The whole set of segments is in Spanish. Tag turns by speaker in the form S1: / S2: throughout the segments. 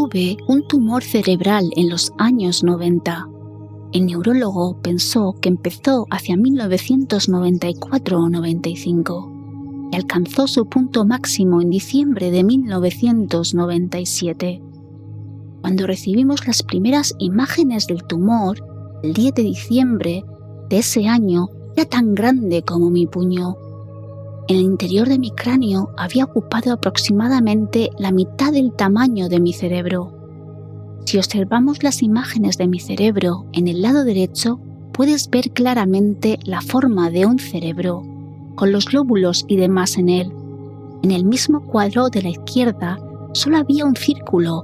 S1: tuve un tumor cerebral en los años 90. El neurólogo pensó que empezó hacia 1994 o 95 y alcanzó su punto máximo en diciembre de 1997. Cuando recibimos las primeras imágenes del tumor, el 10 de diciembre de ese año, era tan grande como mi puño. En el interior de mi cráneo había ocupado aproximadamente la mitad del tamaño de mi cerebro. Si observamos las imágenes de mi cerebro en el lado derecho, puedes ver claramente la forma de un cerebro, con los lóbulos y demás en él. En el mismo cuadro de la izquierda solo había un círculo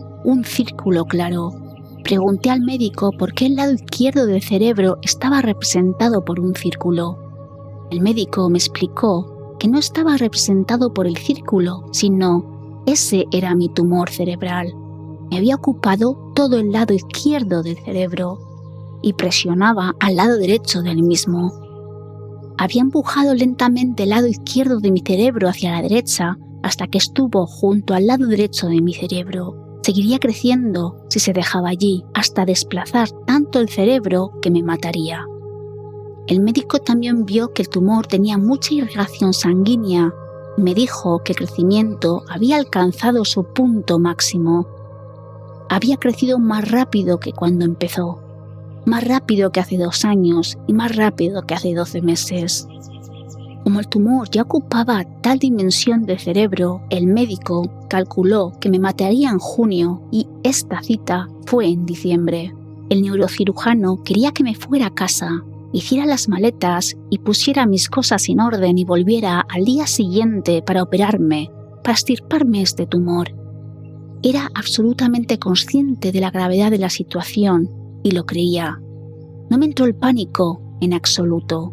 S1: claro. Pregunté al médico por qué el lado izquierdo del cerebro estaba representado por un círculo. El médico me explicó que no estaba representado por el círculo, sino ese era mi tumor cerebral. Me había ocupado todo el lado izquierdo del cerebro y presionaba al lado derecho del mismo. Había empujado lentamente el lado izquierdo de mi cerebro hacia la derecha hasta que estuvo junto al lado derecho de mi cerebro. Seguiría creciendo si se dejaba allí, hasta desplazar tanto el cerebro que me mataría. El médico también vio que el tumor tenía mucha irrigación sanguínea y me dijo que el crecimiento había alcanzado su punto máximo. Había crecido más rápido que cuando empezó, más rápido que hace 2 años y más rápido que hace 12 meses. Como el tumor ya ocupaba tal dimensión del cerebro, el médico calculó que me mataría en junio y esta cita fue en diciembre. El neurocirujano quería que me fuera a casa, hiciera las maletas y pusiera mis cosas en orden y volviera al día siguiente para operarme, para extirparme este tumor. Era absolutamente consciente de la gravedad de la situación y lo creía. No me entró el pánico en absoluto.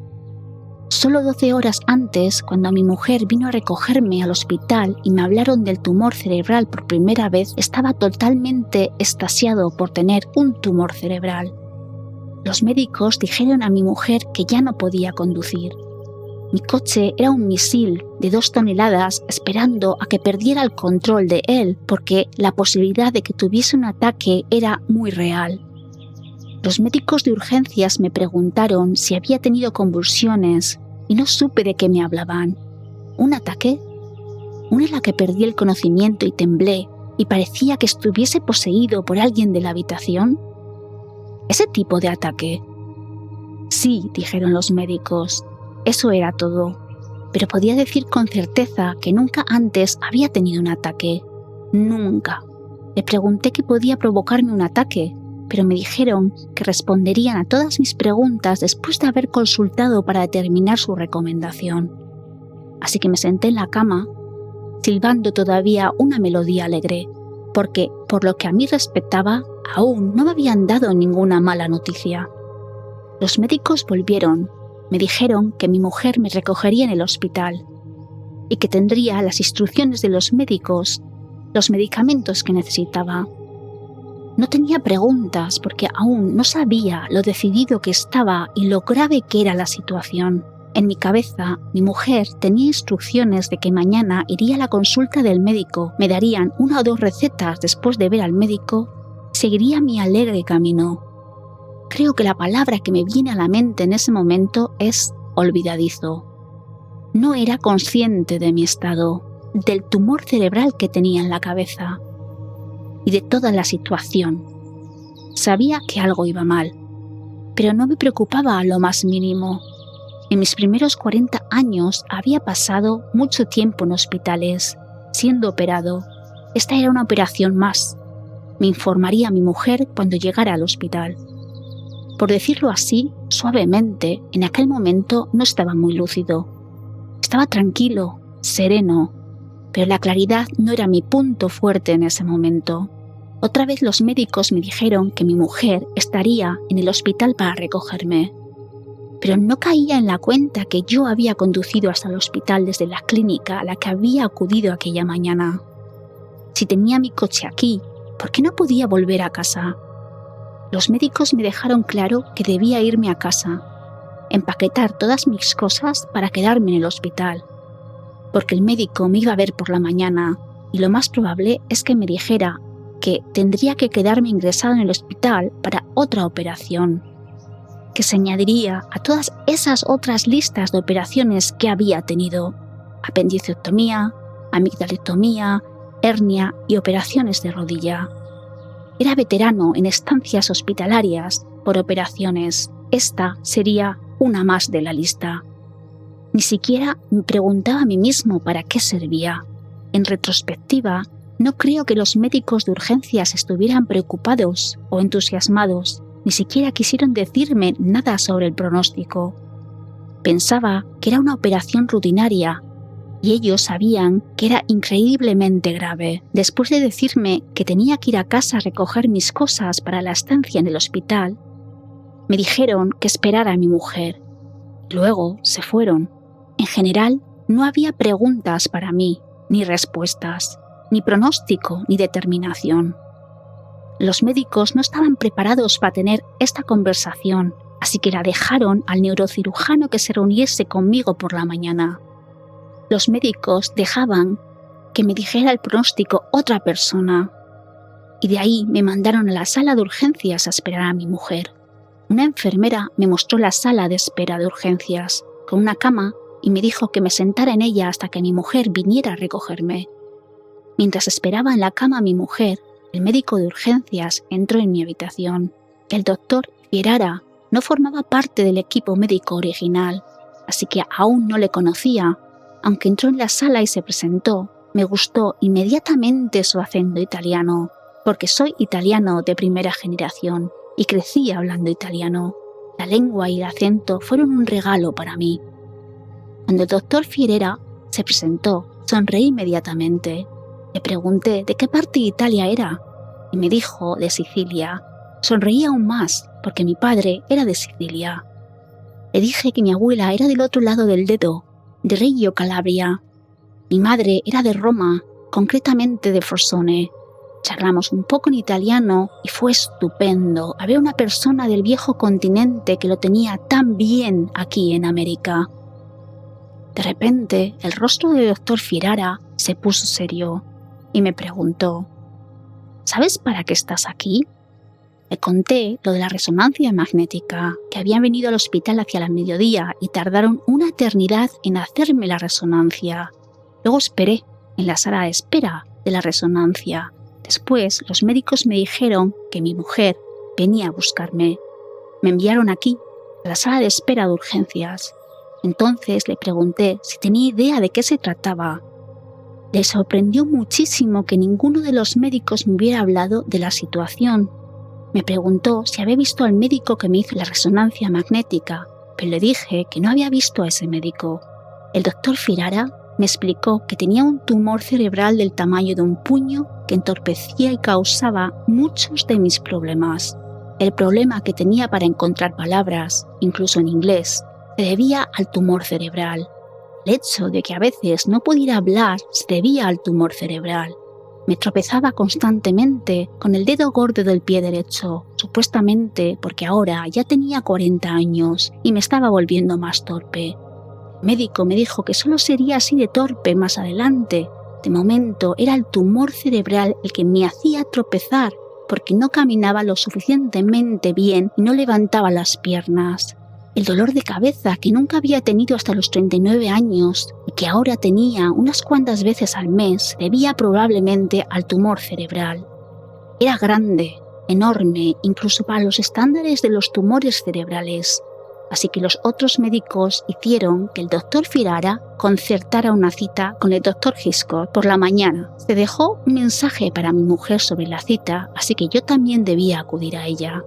S1: Solo 12 horas antes, cuando mi mujer vino a recogerme al hospital y me hablaron del tumor cerebral por primera vez, estaba totalmente extasiado por tener un tumor cerebral. Los médicos dijeron a mi mujer que ya no podía conducir. Mi coche era un misil de 2 toneladas esperando a que perdiera el control de él porque la posibilidad de que tuviese un ataque era muy real. Los médicos de urgencias me preguntaron si había tenido convulsiones y no supe de qué me hablaban. ¿Un ataque? Una en la que perdí el conocimiento y temblé y parecía que estuviese poseído por alguien de la habitación. ¿Ese tipo de ataque? Sí, dijeron los médicos. Eso era todo. Pero podía decir con certeza que nunca antes había tenido un ataque. Nunca. Le pregunté qué podía provocarme un ataque, pero me dijeron que responderían a todas mis preguntas después de haber consultado para determinar su recomendación. Así que me senté en la cama, silbando todavía una melodía alegre, porque, por lo que a mí respectaba, aún no me habían dado ninguna mala noticia. Los médicos volvieron, me dijeron que mi mujer me recogería en el hospital y que tendría las instrucciones de los médicos, los medicamentos que necesitaba. No tenía preguntas porque aún no sabía lo decidido que estaba y lo grave que era la situación. En mi cabeza, mi mujer tenía instrucciones de que mañana iría a la consulta del médico, me darían 1 o 2 recetas después de ver al médico, seguiría mi alegre camino. Creo que la palabra que me viene a la mente en ese momento es olvidadizo. No era consciente de mi estado, del tumor cerebral que tenía en la cabeza y de toda la situación. Sabía que algo iba mal, pero no me preocupaba a lo más mínimo. En mis primeros 40 años había pasado mucho tiempo en hospitales, siendo operado. Esta era una operación más. Me informaría a mi mujer cuando llegara al hospital. Por decirlo así, suavemente, en aquel momento no estaba muy lúcido. Estaba tranquilo, sereno, pero la claridad no era mi punto fuerte en ese momento. Otra vez los médicos me dijeron que mi mujer estaría en el hospital para recogerme. Pero no caía en la cuenta que yo había conducido hasta el hospital desde la clínica a la que había acudido aquella mañana. Si tenía mi coche aquí, ¿por qué no podía volver a casa? Los médicos me dejaron claro que debía irme a casa, empaquetar todas mis cosas para quedarme en el hospital, porque el médico me iba a ver por la mañana y lo más probable es que me dijera que tendría que quedarme ingresado en el hospital para otra operación, que se añadiría a todas esas otras listas de operaciones que había tenido: apendicectomía, amigdalectomía, hernia y operaciones de rodilla. Era veterano en estancias hospitalarias por operaciones. Esta sería una más de la lista. Ni siquiera me preguntaba a mí mismo para qué servía. En retrospectiva, no creo que los médicos de urgencias estuvieran preocupados o entusiasmados. Ni siquiera quisieron decirme nada sobre el pronóstico. Pensaba que era una operación rutinaria y ellos sabían que era increíblemente grave. Después de decirme que tenía que ir a casa a recoger mis cosas para la estancia en el hospital, me dijeron que esperara a mi mujer. Luego se fueron. En general, no había preguntas para mí, ni respuestas, ni pronóstico, ni determinación. Los médicos no estaban preparados para tener esta conversación, así que la dejaron al neurocirujano que se reuniese conmigo por la mañana. Los médicos dejaban que me dijera el pronóstico otra persona, y de ahí me mandaron a la sala de urgencias a esperar a mi mujer. Una enfermera me mostró la sala de espera de urgencias, con una cama, y me dijo que me sentara en ella hasta que mi mujer viniera a recogerme. Mientras esperaba en la cama a mi mujer, el médico de urgencias entró en mi habitación. El doctor Fierara no formaba parte del equipo médico original, así que aún no le conocía. Aunque entró en la sala y se presentó, me gustó inmediatamente su acento italiano, porque soy italiano de primera generación y crecí hablando italiano. La lengua y el acento fueron un regalo para mí. Cuando el doctor Fierara se presentó, sonreí inmediatamente. Le pregunté de qué parte de Italia era y me dijo de Sicilia. Sonreí aún más porque mi padre era de Sicilia. Le dije que mi abuela era del otro lado del dedo, de Reggio Calabria. Mi madre era de Roma, concretamente de Forsone. Charlamos un poco en italiano y fue estupendo. Había una persona del viejo continente que lo tenía tan bien aquí en América. De repente, el rostro del doctor Fierara se puso serio y me preguntó: ¿sabes para qué estás aquí? Le conté lo de la resonancia magnética, que habían venido al hospital hacia el mediodía y tardaron una eternidad en hacerme la resonancia. Luego esperé en la sala de espera de la resonancia. Después, los médicos me dijeron que mi mujer venía a buscarme. Me enviaron aquí, a la sala de espera de urgencias. Entonces le pregunté si tenía idea de qué se trataba. Le sorprendió muchísimo que ninguno de los médicos me hubiera hablado de la situación. Me preguntó si había visto al médico que me hizo la resonancia magnética, pero le dije que no había visto a ese médico. El doctor Fierara me explicó que tenía un tumor cerebral del tamaño de un puño que entorpecía y causaba muchos de mis problemas. El problema que tenía para encontrar palabras, incluso en inglés, se debía al tumor cerebral. El hecho de que a veces no pudiera hablar se debía al tumor cerebral. Me tropezaba constantemente con el dedo gordo del pie derecho, supuestamente porque ahora ya tenía 40 años y me estaba volviendo más torpe. El médico me dijo que solo sería así de torpe más adelante. De momento era el tumor cerebral el que me hacía tropezar porque no caminaba lo suficientemente bien y no levantaba las piernas. El dolor de cabeza que nunca había tenido hasta los 39 años y que ahora tenía unas cuantas veces al mes debía probablemente al tumor cerebral. Era grande, enorme, incluso para los estándares de los tumores cerebrales. Así que los otros médicos hicieron que el doctor Fierara concertara una cita con el doctor Hitchcock por la mañana. Se dejó un mensaje para mi mujer sobre la cita, así que yo también debía acudir a ella.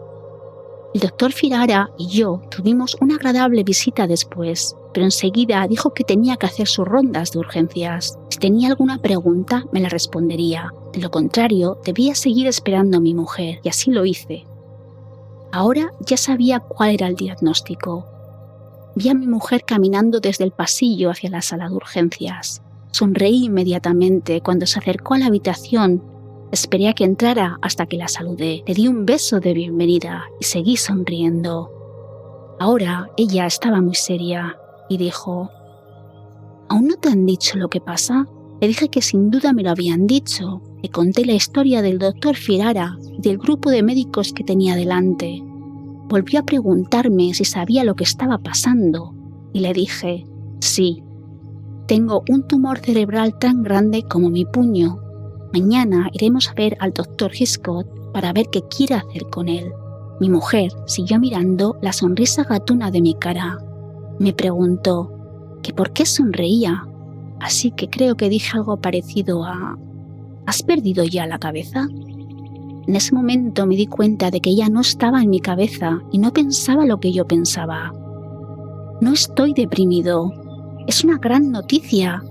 S1: El doctor Fierara y yo tuvimos una agradable visita después, pero enseguida dijo que tenía que hacer sus rondas de urgencias. Si tenía alguna pregunta, me la respondería. De lo contrario, debía seguir esperando a mi mujer, y así lo hice. Ahora ya sabía cuál era el diagnóstico. Vi a mi mujer caminando desde el pasillo hacia la sala de urgencias. Sonreí inmediatamente cuando se acercó a la habitación. Esperé a que entrara hasta que la saludé. Le di un beso de bienvenida y seguí sonriendo. Ahora ella estaba muy seria y dijo: ¿Aún no te han dicho lo que pasa? Le dije que sin duda me lo habían dicho. Le conté la historia del doctor Firara y del grupo de médicos que tenía delante. Volvió a preguntarme si sabía lo que estaba pasando y le dije, sí, tengo un tumor cerebral tan grande como mi puño. Mañana iremos a ver al doctor Hiscott para ver qué quiere hacer con él. Mi mujer siguió mirando la sonrisa gatuna de mi cara. Me preguntó que por qué sonreía, así que creo que dije algo parecido a ¿has perdido ya la cabeza? En ese momento me di cuenta de que ella no estaba en mi cabeza y no pensaba lo que yo pensaba. No estoy deprimido. Es una gran noticia.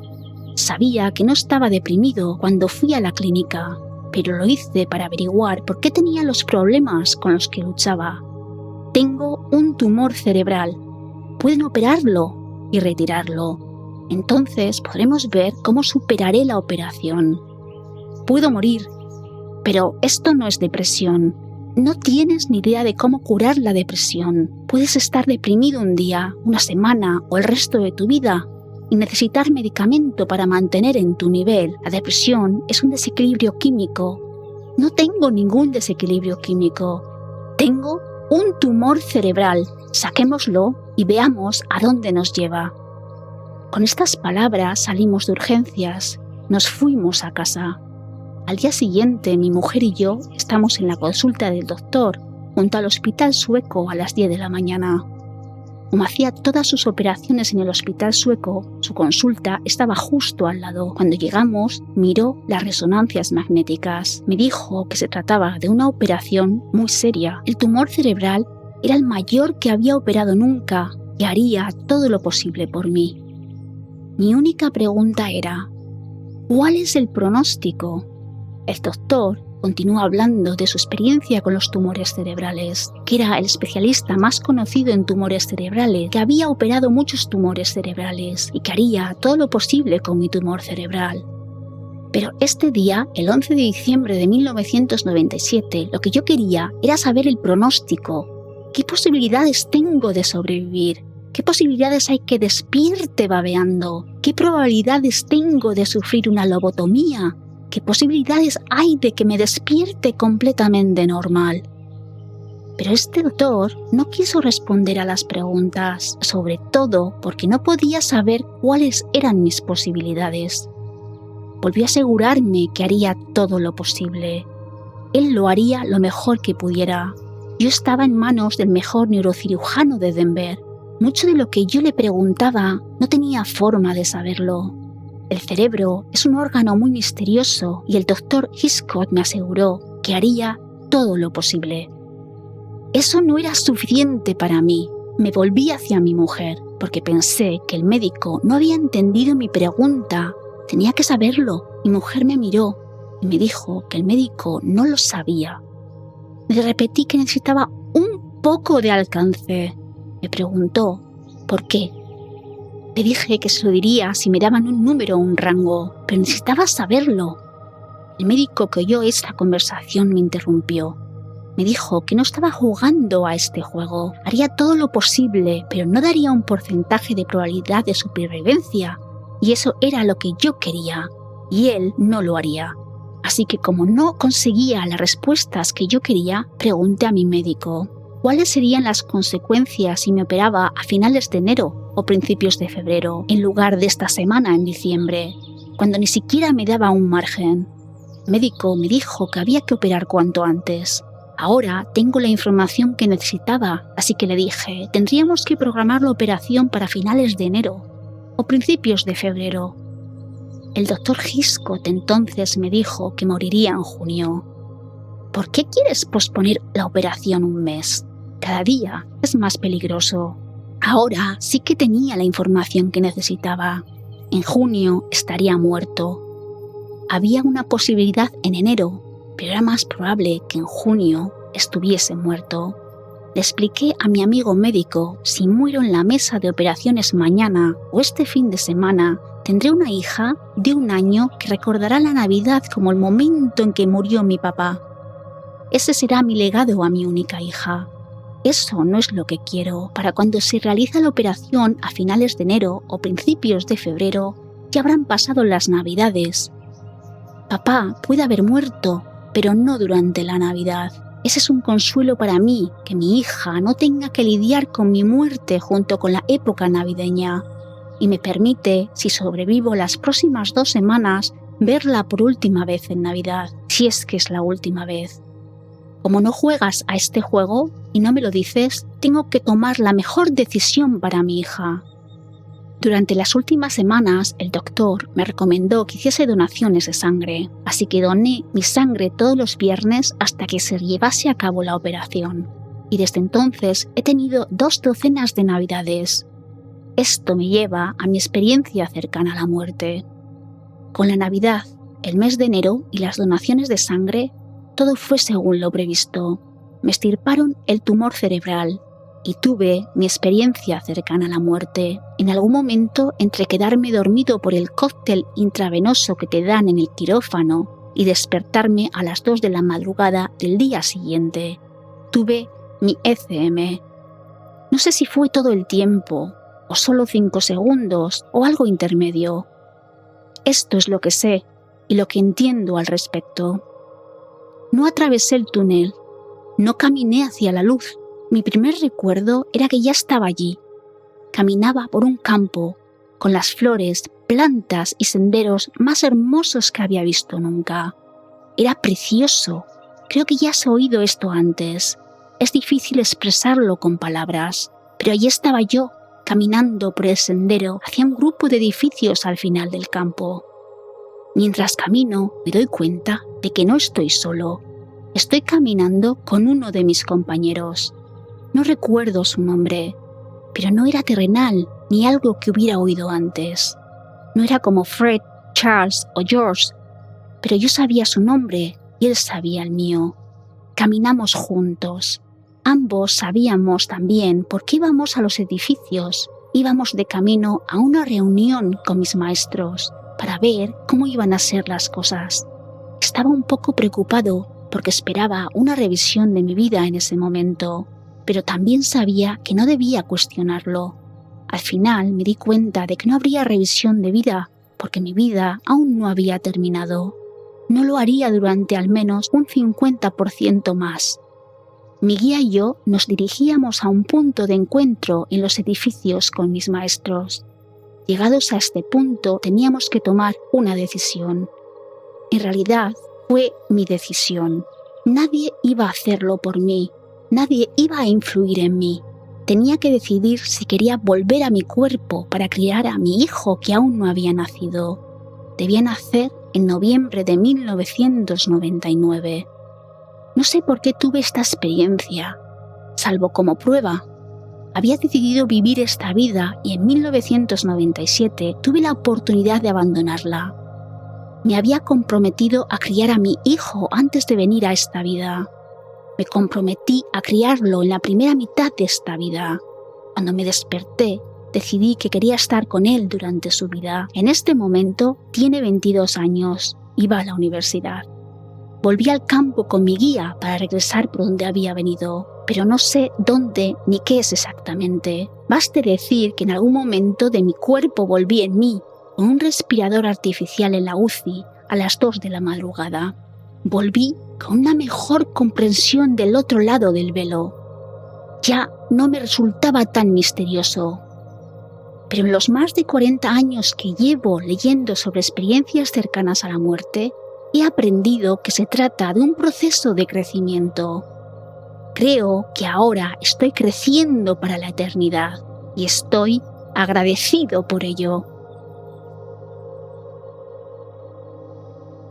S1: Sabía que no estaba deprimido cuando fui a la clínica, pero lo hice para averiguar por qué tenía los problemas con los que luchaba. Tengo un tumor cerebral. Pueden operarlo y retirarlo. Entonces podremos ver cómo superaré la operación. Puedo morir, pero esto no es depresión. No tienes ni idea de cómo curar la depresión. Puedes estar deprimido un día, una semana o el resto de tu vida y necesitar medicamento para mantener en tu nivel. La depresión es un desequilibrio químico. No tengo ningún desequilibrio químico. Tengo un tumor cerebral. Saquémoslo y veamos a dónde nos lleva. Con estas palabras salimos de urgencias. Nos fuimos a casa. Al día siguiente, mi mujer y yo estamos en la consulta del doctor, junto al hospital sueco a las 10 de la mañana. Como hacía todas sus operaciones en el hospital sueco, su consulta estaba justo al lado. Cuando llegamos, miró las resonancias magnéticas. Me dijo que se trataba de una operación muy seria. El tumor cerebral era el mayor que había operado nunca y haría todo lo posible por mí. Mi única pregunta era, ¿cuál es el pronóstico? El doctor continúa hablando de su experiencia con los tumores cerebrales, que era el especialista más conocido en tumores cerebrales, que había operado muchos tumores cerebrales y que haría todo lo posible con mi tumor cerebral. Pero este día, el 11 de diciembre de 1997, lo que yo quería era saber el pronóstico. ¿Qué posibilidades tengo de sobrevivir? ¿Qué posibilidades hay que despierte babeando? ¿Qué probabilidades tengo de sufrir una lobotomía? ¿Qué posibilidades hay de que me despierte completamente normal? Pero este doctor no quiso responder a las preguntas, sobre todo porque no podía saber cuáles eran mis posibilidades. Volvió a asegurarme que haría todo lo posible. Él lo haría lo mejor que pudiera. Yo estaba en manos del mejor neurocirujano de Denver. Mucho de lo que yo le preguntaba no tenía forma de saberlo. El cerebro es un órgano muy misterioso y el doctor Hiscott me aseguró que haría todo lo posible. Eso no era suficiente para mí. Me volví hacia mi mujer porque pensé que el médico no había entendido mi pregunta. Tenía que saberlo. Mi mujer me miró y me dijo que el médico no lo sabía. Le repetí que necesitaba un poco de alcance. Me preguntó ¿por qué? Le dije que se lo diría si me daban un número o un rango, pero necesitaba saberlo. El médico que oyó esta conversación me interrumpió. Me dijo que no estaba jugando a este juego. Haría todo lo posible, pero no daría un porcentaje de probabilidad de supervivencia. Y eso era lo que yo quería. Y él no lo haría. Así que como no conseguía las respuestas que yo quería, pregunté a mi médico ¿cuáles serían las consecuencias si me operaba a finales de enero o principios de febrero, en lugar de esta semana en diciembre, cuando ni siquiera me daba un margen? El médico me dijo que había que operar cuanto antes. Ahora tengo la información que necesitaba, así que le dije, tendríamos que programar la operación para finales de enero o principios de febrero. El doctor Hiscott entonces me dijo que moriría en junio. ¿Por qué quieres posponer la operación un mes? Cada día es más peligroso. Ahora sí que tenía la información que necesitaba. En junio estaría muerto. Había una posibilidad en enero, pero era más probable que en junio estuviese muerto. Le expliqué a mi amigo médico, si muero en la mesa de operaciones mañana o este fin de semana, tendré una hija de 1 año que recordará la Navidad como el momento en que murió mi papá. Ese será mi legado a mi única hija. Eso no es lo que quiero. Para cuando se realiza la operación a finales de enero o principios de febrero, Ya habrán pasado las Navidades. Papá puede haber muerto, pero no durante la Navidad. Ese es un consuelo para mí, que mi hija no tenga que lidiar con mi muerte junto con la época navideña. Y me permite, si sobrevivo las próximas 2 semanas, verla por última vez en Navidad, si es que es la última vez. Como no juegas a este juego y no me lo dices, tengo que tomar la mejor decisión para mi hija. Durante las últimas semanas, el doctor me recomendó que hiciese donaciones de sangre, así que doné mi sangre todos los viernes hasta que se llevase a cabo la operación. Y desde entonces he tenido 2 docenas de Navidades. Esto me lleva a mi experiencia cercana a la muerte. Con la Navidad, el mes de enero y las donaciones de sangre, todo fue según lo previsto. Me extirparon el tumor cerebral y tuve mi experiencia cercana a la muerte. En algún momento, entre quedarme dormido por el cóctel intravenoso que te dan en el quirófano y despertarme a las 2 de la madrugada del día siguiente, tuve mi ECM. No sé si fue todo el tiempo, o solo 5 segundos, o algo intermedio. Esto es lo que sé y lo que entiendo al respecto. No atravesé el túnel, no caminé hacia la luz. Mi primer recuerdo era que ya estaba allí. Caminaba por un campo, con las flores, plantas y senderos más hermosos que había visto nunca. Era precioso. Creo que ya has oído esto antes. Es difícil expresarlo con palabras, pero allí estaba yo, caminando por el sendero hacia un grupo de edificios al final del campo. Mientras camino, me doy cuenta de que no estoy solo. Estoy caminando con uno de mis compañeros. No recuerdo su nombre, pero no era terrenal ni algo que hubiera oído antes. No era como Fred, Charles o George, pero yo sabía su nombre y él sabía el mío. Caminamos juntos. Ambos sabíamos también por qué íbamos a los edificios. Íbamos de camino a una reunión con mis maestros para ver cómo iban a ser las cosas. Estaba un poco preocupado porque esperaba una revisión de mi vida en ese momento, pero también sabía que no debía cuestionarlo. Al final me di cuenta de que no habría revisión de vida porque mi vida aún no había terminado. No lo haría durante al menos un 50% más. Mi guía y yo nos dirigíamos a un punto de encuentro en los edificios con mis maestros. Llegados a este punto teníamos que tomar una decisión. En realidad fue mi decisión. Nadie iba a hacerlo por mí. Nadie iba a influir en mí. Tenía que decidir si quería volver a mi cuerpo para criar a mi hijo que aún no había nacido. Debía nacer en noviembre de 1999. No sé por qué tuve esta experiencia, salvo como prueba. Había decidido vivir esta vida y en 1997 tuve la oportunidad de abandonarla. Me había comprometido a criar a mi hijo antes de venir a esta vida. Me comprometí a criarlo en la primera mitad de esta vida. Cuando me desperté, decidí que quería estar con él durante su vida. En este momento tiene 22 años y va a la universidad. Volví al campo con mi guía para regresar por donde había venido, pero no sé dónde ni qué es exactamente. Baste decir que en algún momento de mi cuerpo volví en mí, con un respirador artificial en la UCI a las 2 de la madrugada. Volví con una mejor comprensión del otro lado del velo. Ya no me resultaba tan misterioso. Pero en los más de 40 años que llevo leyendo sobre experiencias cercanas a la muerte, he aprendido que se trata de un proceso de crecimiento. Creo que ahora estoy creciendo para la eternidad y estoy agradecido por ello.